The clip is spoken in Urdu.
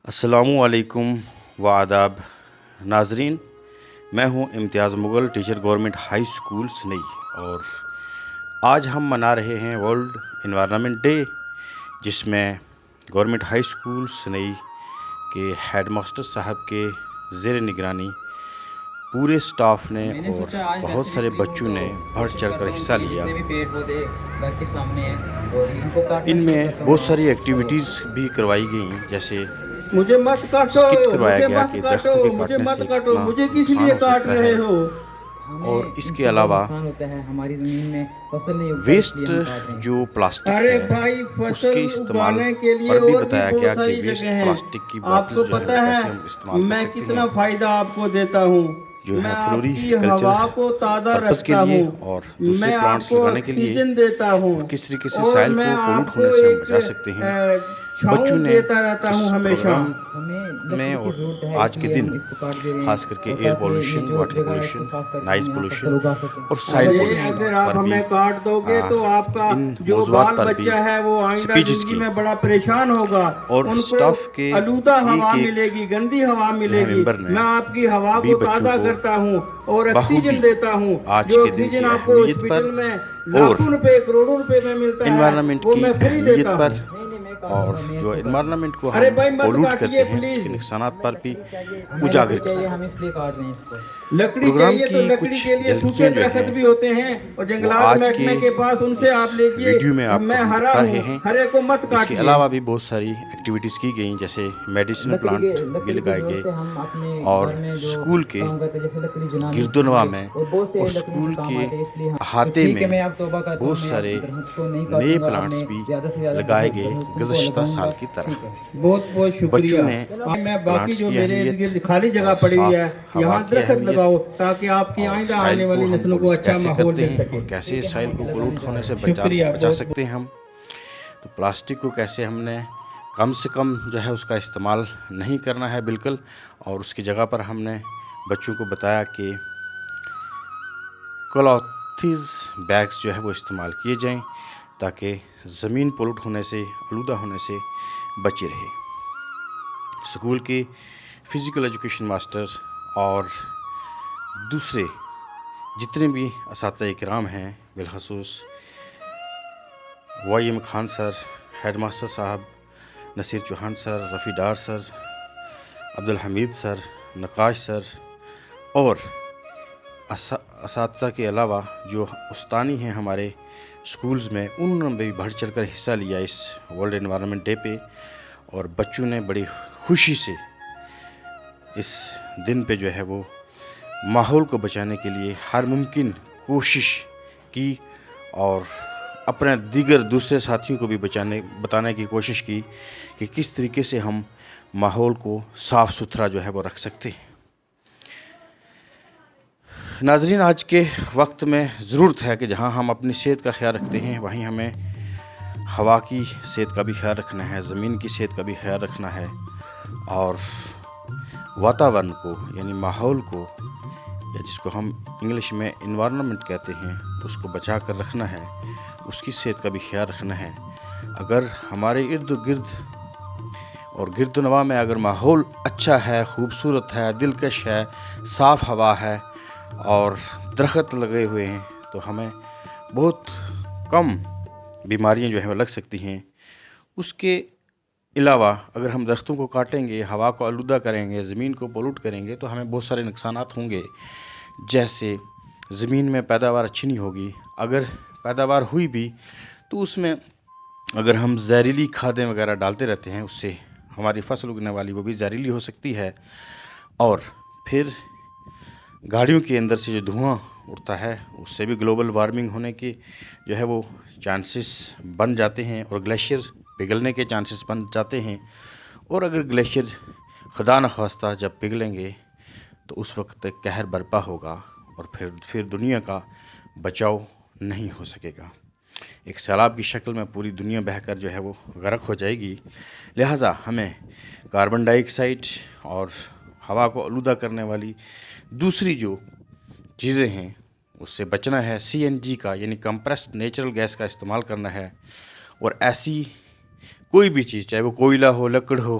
السلام علیکم و آداب ناظرین، میں ہوں Imtiaz Mughal, teacher government high school سنئی، اور آج ہم منا رہے ہیں ورلڈ انوائرنمنٹ ڈے، جس میں گورنمنٹ ہائی اسکول سنئی کے ہیڈ ماسٹر صاحب کے زیر نگرانی پورے سٹاف نے اور بہت سارے بچوں نے بڑھ چڑھ کر حصہ لیا۔ ان میں بہت ساری ایکٹیویٹیز بھی کروائی گئیں، جیسے مجھے مت کاٹو، اسکٹ کروایا مجھے گیا مت کہ کاٹو، درختوں کے مجھے کاٹنے مت سے کاٹو، کتنا مجھے کس نقصان لیے ہو کاٹ سکتا رہے ہے، ہو؟ اور اس کے علاوہ ہماری زمین میں فصل نہیں اگتا، اس لیے ویسٹ ہم کاٹ رہے ہیں۔ جو پلاسٹک ارے ہے بھائی، اس فصل کے استعمال اگانے کے لیے پر بھی اور بھی بتایا بہت گیا کہ ساری ویسٹ جگہ ہیں۔ پلاسٹک کی آپ کو باٹلز جو ہیں پتہ وہ ہے کیسے ہم استعمال کر میں سکتے کتنا ہیں، فائدہ آپ کو دیتا ہوں؟ جو میں ہے آپ فلوری کی کلچر ہوا کو تازہ پرپز کے رکھتا لیے ہوں، اور دوسرے میں آپ پلانٹس کو لگانے کے لیے، آکسیجن دیتا ہوں، اور کس طریقے سے اور سائل میں کو آپ پولوٹ کو ہونے سے ہم ایک بچا سکتے ہیں۔ بچوں چھاؤں نے دیتا رہتا اس ہوں ہمیشہ۔ پروگرام ہمیں میں لکڑی کی اور ضرورت ہے، آج اس کے لیے دن ہم اس کو کاٹ دے رہے ہیں، خاص کر کے اور ایئر تاکہ یہ پولوشن، جو واٹر جگہ ہے اس کو پولوشن، صاف کر کے نائز ہم یہاں پولوشن فصل اگا سکیں۔ اور سائل ارے پولوشن اگر پر آپ بھی ہمیں کاٹ دو گے تو آپ کا ان جو موضوعات بال پر بھی بچہ ہے وہ آئندہ اسپیچز زندگی کی، میں بڑا پریشان ہوگا، اور ان کو اسٹاف کے آلودہ ہوا ایک ایک ملے گی، گندی ہوا جو ہے ملے گی۔ ممبر نے میں آپ کی ہوا بھی کو بچوں تازہ کو کرتا ہوں اور بخوبی آکسیجن دیتا ہوں، آج جو کے دن آکسیجن کی آپ کو اہمیت پر ہاسپٹل میں اور لاکھوں روپے کروڑوں روپے میں ملتا ہے انوائرنمنٹ وہ کی میں فری دیتا اہمیت پر، ہوں۔ نہیں نہیں، میں کاٹوں اور گا، میں اس جو کو کاٹوں گا۔ انوائرنمنٹ کو ارے ہم بھائی مت پولوٹ کاٹیے کرتے ہیں اس پلیز۔ کے نقصانات پر بھی ہمیں اجاگر لکڑی چاہیے، کیا۔ ہم اس لیے کاٹ رہے ہیں اس کو۔ لکڑی پروگرام چاہیے تو کی لکڑی کچھ کے لیے سوکھے جھلکیاں جو درخت ہیں بھی ہوتے ہیں، اور وہ جنگلات آج کے محکمے کے پاس ان سے اس آپ لیجئے۔ ویڈیو میں آپ کو میں ہم ہرا دکھا رہے ہوں، ہیں۔ ہرے کو مت اس کے کاٹیے۔ علاوہ بھی بہت ساری ایکٹیویٹیز کی گئیں، جیسے میڈیسنل پلانٹ بھی لکڑی کی لگائے ضرورت گئے، سے ہم اپنے اور گھر میں جو اسکول کے کام کرتے ہیں، جیسے لکڑی جلانے گرد و کے نواح لیے، میں اور بہت سے اور لکڑیوں اسکول کے کام کے آتے ہیں، اس لیے ہم تو احاطے ٹھیک ہے، میں میں اب توبہ کرتا ہوں، بہت میں اب سارے درخت کو نہیں نئے کاٹوں گا، اب پلانٹس میں بھی زیادہ سے زیادہ لگائے گئے درختوں کو گزشتہ لگاؤں سال گا۔ کی طرح۔ ٹھیک ہے، بہت بہت شکریہ۔ بچوں نے میں باقی پلانٹس جو کی میرے ارد اہمیت گرد خالی جگہ اور پڑی ہوئی صاف ہے، ہوا یہاں کی درخت اہمیت لگاؤ تاکہ آپ کی اور آئندہ سائل آنے کو والی ہم نسلوں کو پولوٹ اچھا کیسے ماحول کرتے مل ہیں سکے۔ اور کیسے ٹھیک ہے، سائل ہم کو لگانے پولوٹ جا ہونے رہے سے ہیں۔ شکریہ بچا بہت سکتے ہیں ہم۔ تو پلاسٹک کو کیسے ہم نے کم سے کم جو ہے اس کا استعمال نہیں کرنا ہے بالکل، اور اس کی جگہ پر ہم نے بچوں کو بتایا کہ کلاتھز بیگز جو ہے وہ استعمال کیے جائیں تاکہ زمین پولوٹ ہونے سے، آلودہ ہونے سے بچی رہے۔ اسکول کے فزیکل ایجوکیشن ماسٹر اور دوسرے جتنے بھی اساتذہ کرام ہیں، بالخصوص وائی ایم خان سر، ہیڈ ماسٹر صاحب نصیر چوہان سر، رفیع ڈار سر، عبدالحمید سر، نقاش سر، اور اساتذہ کے علاوہ جو استانی ہیں ہمارے اسکولز میں، انہوں نے بھی بڑھ چڑھ کر حصہ لیا اس ورلڈ انوائرنمنٹ ڈے پہ، اور بچوں نے بڑی خوشی سے اس دن پہ جو ہے وہ ماحول کو بچانے کے لیے ہر ممکن کوشش کی، اور اپنے دیگر دوسرے ساتھیوں کو بھی بتانے کی کوشش کی کہ کس طریقے سے ہم ماحول کو صاف ستھرا جو ہے وہ رکھ سکتے ہیں۔ ناظرین، آج کے وقت میں ضرورت ہے کہ جہاں ہم اپنی صحت کا خیال رکھتے ہیں، وہیں ہمیں ہوا کی صحت کا بھی خیال رکھنا ہے، زمین کی صحت کا بھی خیال رکھنا ہے، اور واتاورن کو یعنی ماحول کو، یا جس کو ہم انگلش میں انوائرنمنٹ کہتے ہیں، اس کو بچا کر رکھنا ہے، اس کی صحت کا بھی خیال رکھنا ہے۔ اگر ہمارے ارد گرد اور گرد و نواح میں اگر ماحول اچھا ہے، خوبصورت ہے، دلکش ہے، صاف ہوا ہے اور درخت لگے ہوئے ہیں، تو ہمیں بہت کم بیماریاں جو ہیں وہ لگ سکتی ہیں۔ اس کے علاوہ اگر ہم درختوں کو کاٹیں گے، ہوا کو آلودہ کریں گے، زمین کو پولوٹ کریں گے، تو ہمیں بہت سارے نقصانات ہوں گے، جیسے زمین میں پیداوار اچھی نہیں ہوگی، اگر پیداوار ہوئی بھی تو اس میں اگر ہم زہریلی کھادیں وغیرہ ڈالتے رہتے ہیں، اس سے ہماری فصل اگنے والی وہ بھی زہریلی ہو سکتی ہے، اور پھر گاڑیوں کے اندر سے جو دھواں اٹھتا ہے اس سے بھی گلوبل وارمنگ ہونے کے جو ہے وہ چانسز بن جاتے ہیں، اور گلیشیئر پگھلنے کے چانسز بن جاتے ہیں، اور اگر گلیشیئر خدا نخواستہ جب پگھلیں گے تو اس وقت قہر برپا ہوگا، اور پھر دنیا کا بچاؤ نہیں ہو سکے گا۔ ایک سیلاب کی شکل میں پوری دنیا بہہ کر جو ہے وہ غرق ہو جائے گی۔ لہٰذا ہمیں کاربن ڈائی آکسائڈ اور ہوا کو آلودہ کرنے والی دوسری جو چیزیں ہیں اس سے بچنا ہے۔ سی این جی کا یعنی کمپریسڈ نیچرل گیس کا استعمال کرنا ہے، اور ایسی کوئی بھی چیز، چاہے وہ کوئلہ ہو، لکڑ ہو،